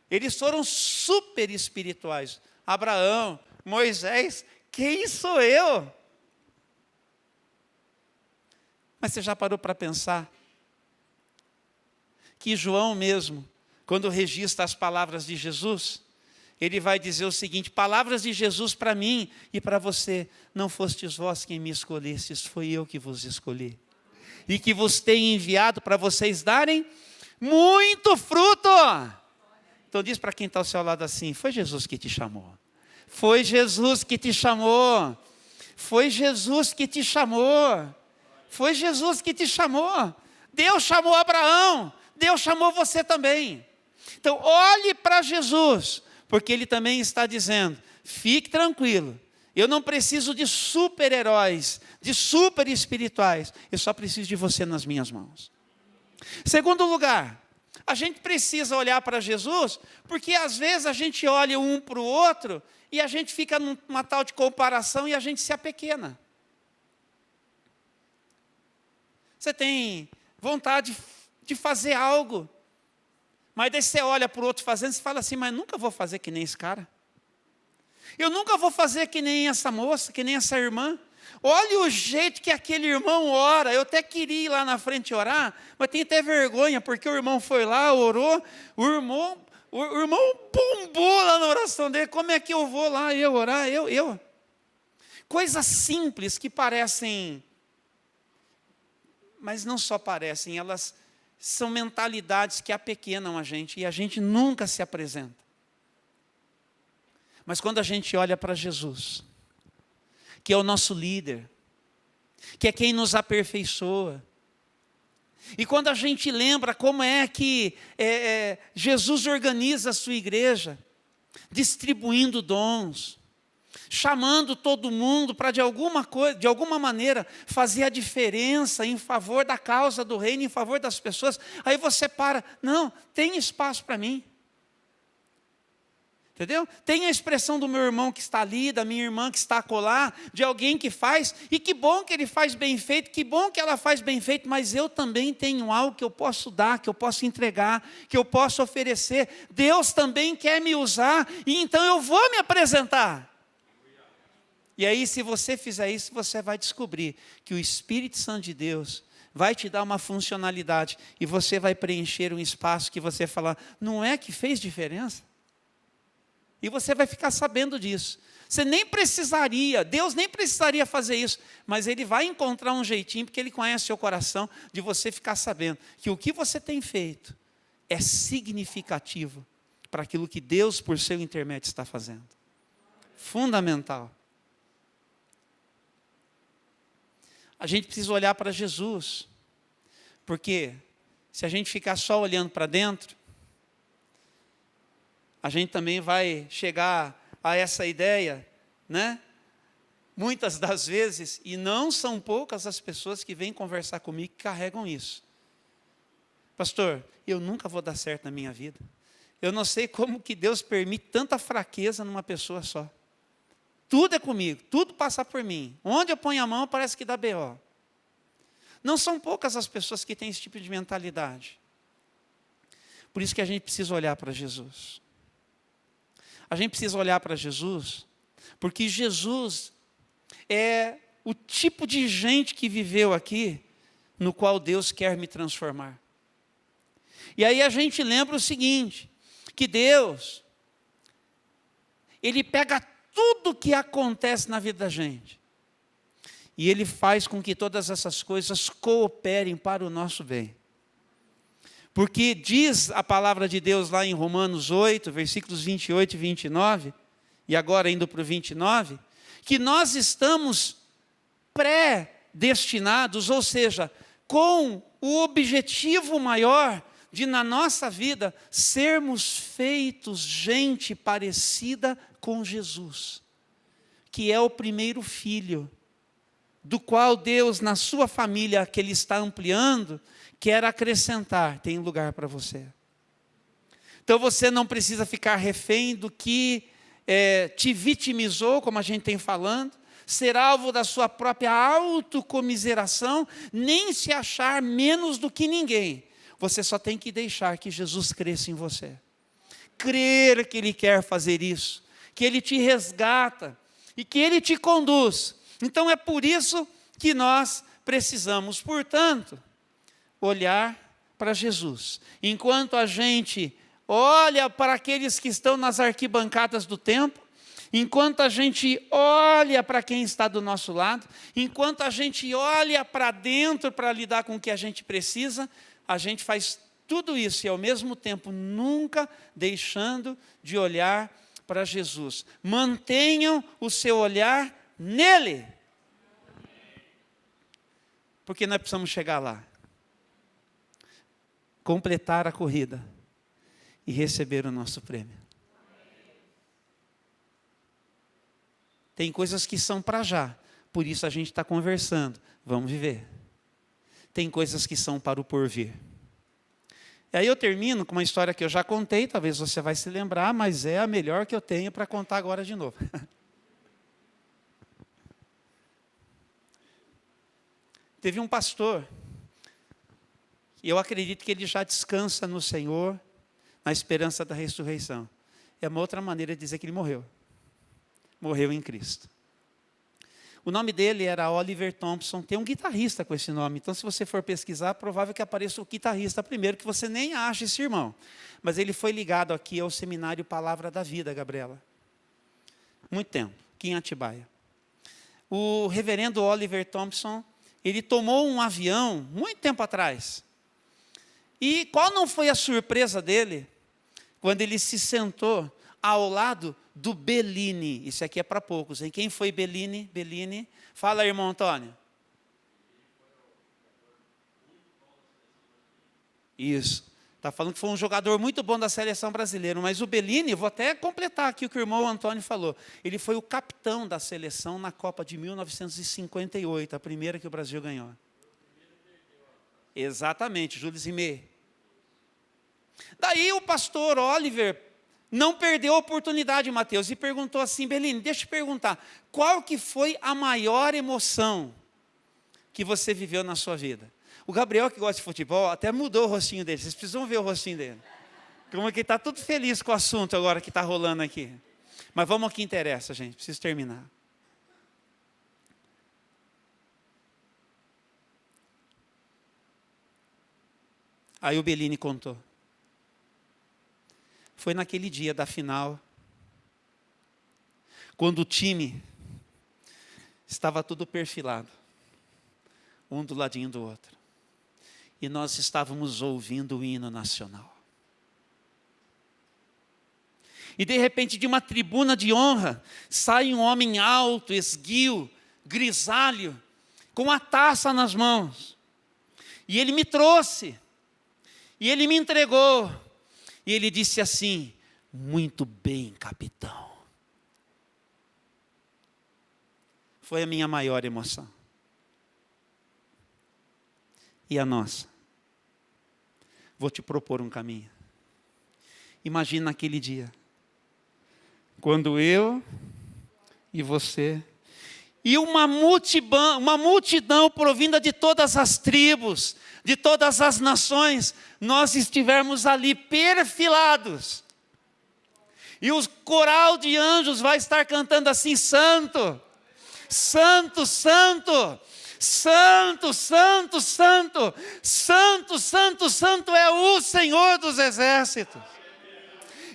Eles foram super espirituais. Abraão, Moisés, quem sou eu? Mas você já parou para pensar que João mesmo, quando registra as palavras de Jesus, ele vai dizer o seguinte, palavras de Jesus para mim e para você, não fostes vós quem me escolhestes, foi eu que vos escolhi. E que vos tenho enviado para vocês darem muito fruto. Então diz para quem está ao seu lado assim, foi Jesus que te chamou. Foi Jesus que te chamou. Foi Jesus que te chamou. Foi Jesus que te chamou. Deus chamou Abraão. Deus chamou você também. Então olhe para Jesus, porque Ele também está dizendo, fique tranquilo. Eu não preciso de super-heróis, de super espirituais. Eu só preciso de você nas minhas mãos. Segundo lugar, a gente precisa olhar para Jesus, porque às vezes a gente olha um para o outro e a gente fica numa tal de comparação e a gente se apequena. Você tem vontade de fazer algo, mas daí você olha para o outro fazendo e fala assim, mas nunca vou fazer que nem esse cara. Eu nunca vou fazer que nem essa moça, que nem essa irmã. Olha o jeito que aquele irmão ora. Eu até queria ir lá na frente orar, mas tenho até vergonha, porque o irmão foi lá, orou, o irmão bombou lá na oração dele. Como é que eu vou lá, eu orar? Eu. Coisas simples que parecem, mas não só parecem, elas são mentalidades que apequenam a gente, e a gente nunca se apresenta. Mas quando a gente olha para Jesus, que é o nosso líder, que é quem nos aperfeiçoa, e quando a gente lembra como é que Jesus organiza a sua igreja, distribuindo dons, chamando todo mundo para de alguma maneira fazer a diferença em favor da causa do reino, em favor das pessoas, aí você para, não, tem espaço para mim. Entendeu? Tem a expressão do meu irmão que está ali, da minha irmã que está acolá, de alguém que faz, e que bom que ele faz bem feito, que bom que ela faz bem feito, mas eu também tenho algo que eu posso dar, que eu posso entregar, que eu posso oferecer. Deus também quer me usar, e então eu vou me apresentar. E aí, se você fizer isso, você vai descobrir que o Espírito Santo de Deus vai te dar uma funcionalidade, e você vai preencher um espaço que você fala, não é que fez diferença? E você vai ficar sabendo disso. Você nem precisaria, Deus nem precisaria fazer isso, mas Ele vai encontrar um jeitinho, porque Ele conhece o seu coração, de você ficar sabendo que o que você tem feito é significativo para aquilo que Deus, por seu intermédio, está fazendo. Fundamental. A gente precisa olhar para Jesus, porque se a gente ficar só olhando para dentro, a gente também vai chegar a essa ideia, né? Muitas das vezes, e não são poucas as pessoas que vêm conversar comigo que carregam isso. Pastor, eu nunca vou dar certo na minha vida. Eu não sei como que Deus permite tanta fraqueza numa pessoa só. Tudo é comigo, tudo passa por mim. Onde eu ponho a mão parece que dá BO. Não são poucas as pessoas que têm esse tipo de mentalidade. Por isso que a gente precisa olhar para Jesus. A gente precisa olhar para Jesus, porque Jesus é o tipo de gente que viveu aqui, no qual Deus quer me transformar. E aí a gente lembra o seguinte, que Deus, Ele pega tudo que acontece na vida da gente, e Ele faz com que todas essas coisas cooperem para o nosso bem. Porque diz a palavra de Deus lá em Romanos 8, versículos 28 e 29, e agora indo para o 29, que nós estamos predestinados, ou seja, com o objetivo maior de na nossa vida sermos feitos gente parecida com Jesus, que é o primeiro filho, do qual Deus, na sua família que Ele está ampliando, quer acrescentar, tem lugar para você. Então você não precisa ficar refém do que te vitimizou, como a gente tem falando, ser alvo da sua própria autocomiseração, nem se achar menos do que ninguém. Você só tem que deixar que Jesus cresça em você. Crer que Ele quer fazer isso, que Ele te resgata e que Ele te conduz. Então é por isso que nós precisamos, portanto, olhar para Jesus. Enquanto a gente olha para aqueles que estão nas arquibancadas do templo, enquanto a gente olha para quem está do nosso lado, enquanto a gente olha para dentro para lidar com o que a gente precisa, a gente faz tudo isso e ao mesmo tempo nunca deixando de olhar para Jesus. Mantenham o seu olhar nele. Porque nós precisamos chegar lá. Completar a corrida e receber o nosso prêmio. Tem coisas que são para já, por isso a gente está conversando. Vamos viver. Tem coisas que são para o porvir. E aí eu termino com uma história que eu já contei, talvez você vai se lembrar, mas é a melhor que eu tenho para contar agora de novo. Teve um pastor, e eu acredito que ele já descansa no Senhor, na esperança da ressurreição. É uma outra maneira de dizer que ele morreu. Morreu em Cristo. O nome dele era Oliver Thompson. Tem um guitarrista com esse nome. Então, se você for pesquisar, é provável que apareça o guitarrista primeiro, que você nem acha esse irmão. Mas ele foi ligado aqui ao seminário Palavra da Vida, Gabriela. Muito tempo, aqui em Atibaia. O reverendo Oliver Thompson, ele tomou um avião, muito tempo atrás. E qual não foi a surpresa dele, quando ele se sentou ao lado do Bellini? Isso aqui é para poucos, hein? Quem foi Bellini? Bellini. Fala, irmão Antônio. Isso. Está falando que foi um jogador muito bom da seleção brasileira. Mas o Bellini, vou até completar aqui o que o irmão Antônio falou. Ele foi o capitão da seleção na Copa de 1958, a primeira que o Brasil ganhou. Exatamente, Júlio Zimé. Daí o pastor Oliver não perdeu a oportunidade, Mateus, e perguntou assim: Bellini, deixa eu te perguntar, qual que foi a maior emoção que você viveu na sua vida? O Gabriel, que gosta de futebol, até mudou o rostinho dele, vocês precisam ver o rostinho dele. Como que ele está tudo feliz com o assunto agora que está rolando aqui. Mas vamos ao que interessa, gente, preciso terminar. Aí o Bellini contou. Foi naquele dia da final, quando o time estava tudo perfilado, um do ladinho do outro. E nós estávamos ouvindo o hino nacional. E de repente, de uma tribuna de honra, sai um homem alto, esguio, grisalho, com a taça nas mãos. E ele me trouxe, e ele me entregou. E ele disse assim: Muito bem, capitão. Foi a minha maior emoção. E a nossa? Vou te propor um caminho. Imagina aquele dia, quando eu e você, e uma multidão provinda de todas as tribos, de todas as nações, nós estivermos ali perfilados, e o coral de anjos vai estar cantando assim: Santo, Santo, Santo, Santo, Santo, Santo, Santo, Santo, Santo é o Senhor dos exércitos.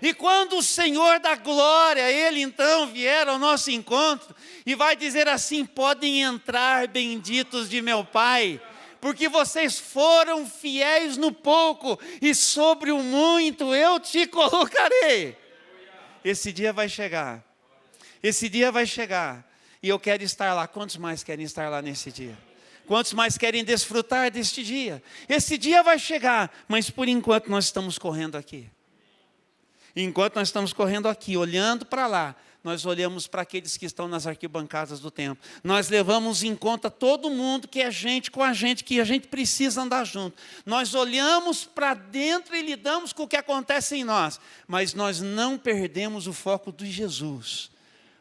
E quando o Senhor da glória, Ele então vier ao nosso encontro e vai dizer assim: podem entrar, benditos de meu Pai, porque vocês foram fiéis no pouco e sobre o muito eu te colocarei. Esse dia vai chegar, esse dia vai chegar, e eu quero estar lá. Quantos mais querem estar lá nesse dia? Quantos mais querem desfrutar deste dia? Esse dia vai chegar, mas por enquanto nós estamos correndo aqui. Enquanto nós estamos correndo aqui, olhando para lá, nós olhamos para aqueles que estão nas arquibancadas do templo. Nós levamos em conta todo mundo que é gente com a gente, que a gente precisa andar junto. Nós olhamos para dentro e lidamos com o que acontece em nós. Mas nós não perdemos o foco de Jesus,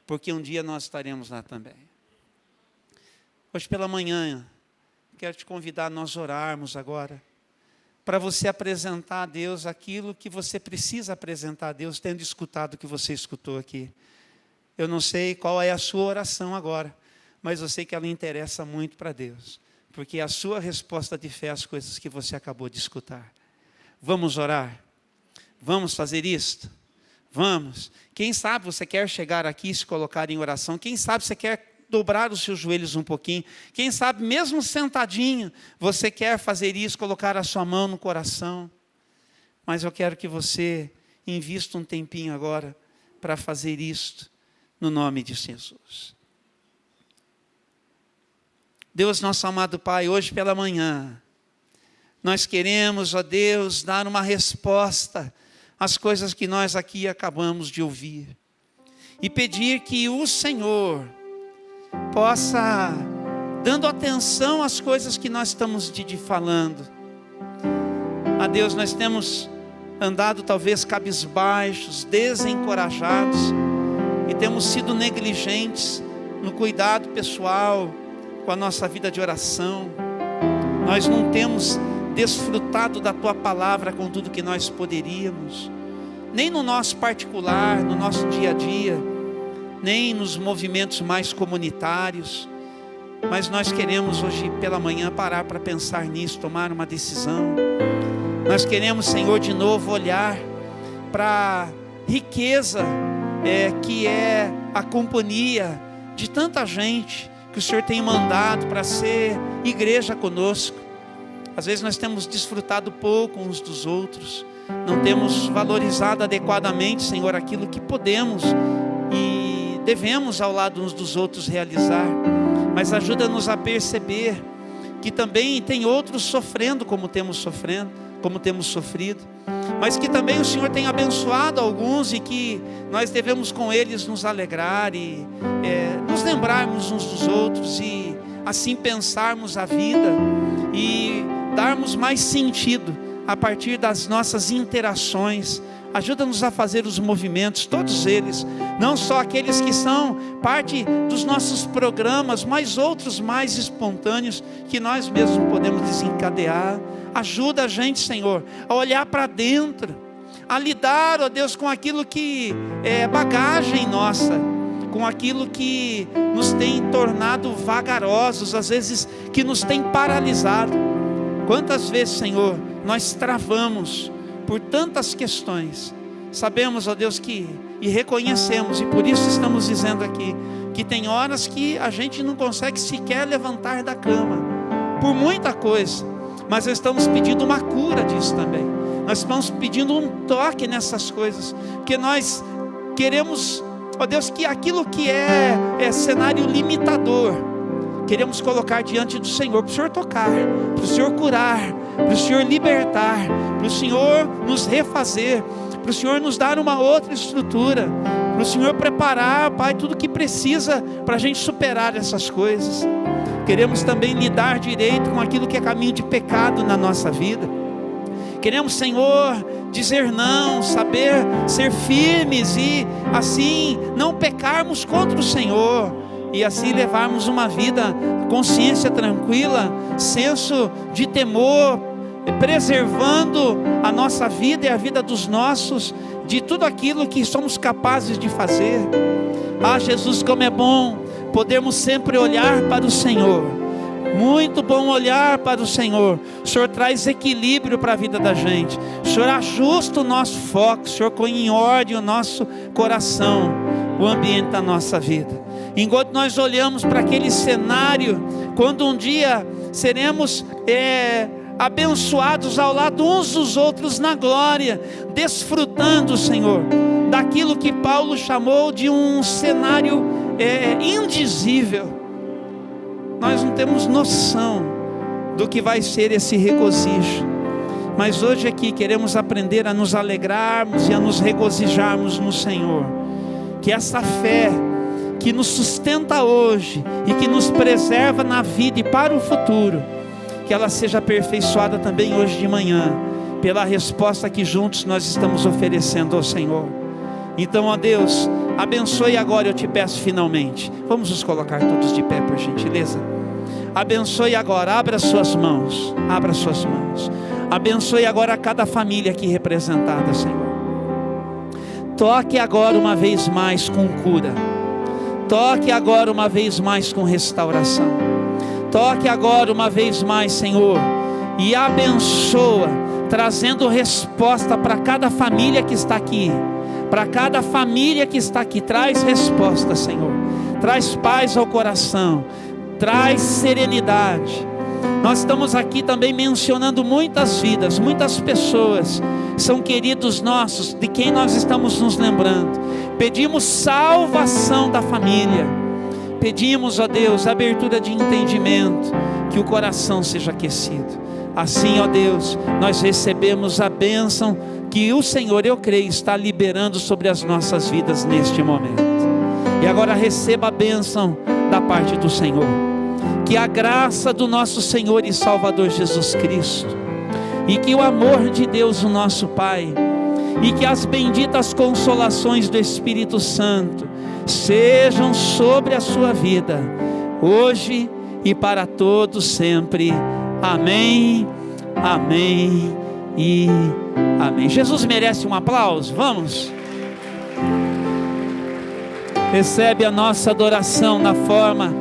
porque um dia nós estaremos lá também. Hoje pela manhã, quero te convidar a nós orarmos agora, para você apresentar a Deus aquilo que você precisa apresentar a Deus, tendo escutado o que você escutou aqui. Eu não sei qual é a sua oração agora, mas eu sei que ela interessa muito para Deus, porque é a sua resposta de fé às coisas que você acabou de escutar. Vamos orar? Vamos fazer isto? Vamos. Quem sabe você quer chegar aqui e se colocar em oração? Quem sabe você quer dobrar os seus joelhos um pouquinho? Quem sabe mesmo sentadinho você quer fazer isso, colocar a sua mão no coração? Mas eu quero que você invista um tempinho agora para fazer isto, no nome de Jesus. Deus, nosso amado Pai, hoje pela manhã, nós queremos, ó Deus, dar uma resposta às coisas que nós aqui acabamos de ouvir, e pedir que o Senhor possa, dando atenção às coisas que nós estamos falando. A Deus, nós temos andado talvez cabisbaixos, desencorajados, e temos sido negligentes no cuidado pessoal, com a nossa vida de oração. Nós não temos desfrutado da Tua palavra com tudo que nós poderíamos, nem no nosso particular, no nosso dia a dia, nem nos movimentos mais comunitários. Mas nós queremos hoje pela manhã parar para pensar nisso, tomar uma decisão. Nós queremos, Senhor, de novo olhar para a riqueza que é a companhia de tanta gente que o Senhor tem mandado para ser igreja conosco. Às vezes nós temos desfrutado pouco uns dos outros, não temos valorizado adequadamente, Senhor, aquilo que podemos e devemos ao lado uns dos outros realizar. Mas ajuda-nos a perceber que também tem outros sofrendo como temos sofrido, mas que também o Senhor tem abençoado alguns, e que nós devemos com eles nos alegrar e nos lembrarmos uns dos outros, e assim pensarmos a vida e darmos mais sentido a partir das nossas interações. Ajuda-nos a fazer os movimentos, todos eles, não só aqueles que são parte dos nossos programas, mas outros mais espontâneos que nós mesmos podemos desencadear. Ajuda a gente, Senhor, a olhar para dentro, a lidar, ó Deus, com aquilo que é bagagem nossa, com aquilo que nos tem tornado vagarosos, às vezes que nos tem paralisado. Quantas vezes, Senhor, nós travamos por tantas questões. Sabemos, ó Deus, e reconhecemos, e por isso estamos dizendo aqui, que tem horas que a gente não consegue sequer levantar da cama, por muita coisa, mas nós estamos pedindo uma cura disso também. Nós estamos pedindo um toque nessas coisas, porque nós queremos, ó Deus, que aquilo que é cenário limitador, queremos colocar diante do Senhor, para o Senhor tocar, para o Senhor curar, para o Senhor libertar, para o Senhor nos refazer, para o Senhor nos dar uma outra estrutura, para o Senhor preparar, Pai, tudo que precisa para a gente superar essas coisas. Queremos também lidar direito com aquilo que é caminho de pecado na nossa vida. Queremos, Senhor, dizer não, saber ser firmes e assim não pecarmos contra o Senhor, e assim levarmos uma vida, consciência tranquila, senso de temor, preservando a nossa vida e a vida dos nossos, de tudo aquilo que somos capazes de fazer. Ah, Jesus, como é bom podermos sempre olhar para o Senhor. Muito bom olhar para o Senhor. O Senhor traz equilíbrio para a vida da gente. O Senhor ajusta o nosso foco. O Senhor põe em ordem o nosso coração, o ambiente da nossa vida. Enquanto nós olhamos para aquele cenário, quando um dia seremos abençoados ao lado uns dos outros na glória, desfrutando, Senhor, daquilo que Paulo chamou de um cenário indizível. Nós não temos noção do que vai ser esse regozijo, mas hoje aqui queremos aprender a nos alegrarmos e a nos regozijarmos no Senhor. Que essa fé que nos sustenta hoje e que nos preserva na vida e para o futuro, que ela seja aperfeiçoada também hoje de manhã, pela resposta que juntos nós estamos oferecendo ao Senhor. Então, ó Deus, abençoe agora, eu te peço finalmente. Vamos nos colocar todos de pé, por gentileza. Abençoe agora, abra suas mãos. Abra suas mãos. Abençoe agora a cada família aqui representada, Senhor. Toque agora uma vez mais com cura. Toque agora uma vez mais com restauração. Toque agora uma vez mais, Senhor, e abençoa, trazendo resposta para cada família que está aqui. Para cada família que está aqui, traz resposta, Senhor. Traz paz ao coração, traz serenidade. Nós estamos aqui também mencionando muitas vidas, muitas pessoas, são queridos nossos, de quem nós estamos nos lembrando. Pedimos salvação da família. Pedimos, ó Deus, abertura de entendimento, que o coração seja aquecido. Assim, ó Deus, nós recebemos a bênção que o Senhor, eu creio, está liberando sobre as nossas vidas neste momento. E agora receba a bênção da parte do Senhor. Que a graça do nosso Senhor e Salvador Jesus Cristo, e que o amor de Deus, o nosso Pai, e que as benditas consolações do Espírito Santo sejam sobre a sua vida, hoje e para todos sempre. Amém, amém e amém. Jesus merece um aplauso, vamos? Recebe a nossa adoração na forma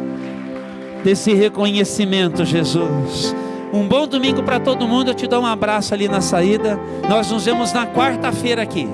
desse reconhecimento, Jesus. Um bom domingo para todo mundo. Eu te dou um abraço ali na saída. Nós nos vemos na quarta-feira aqui.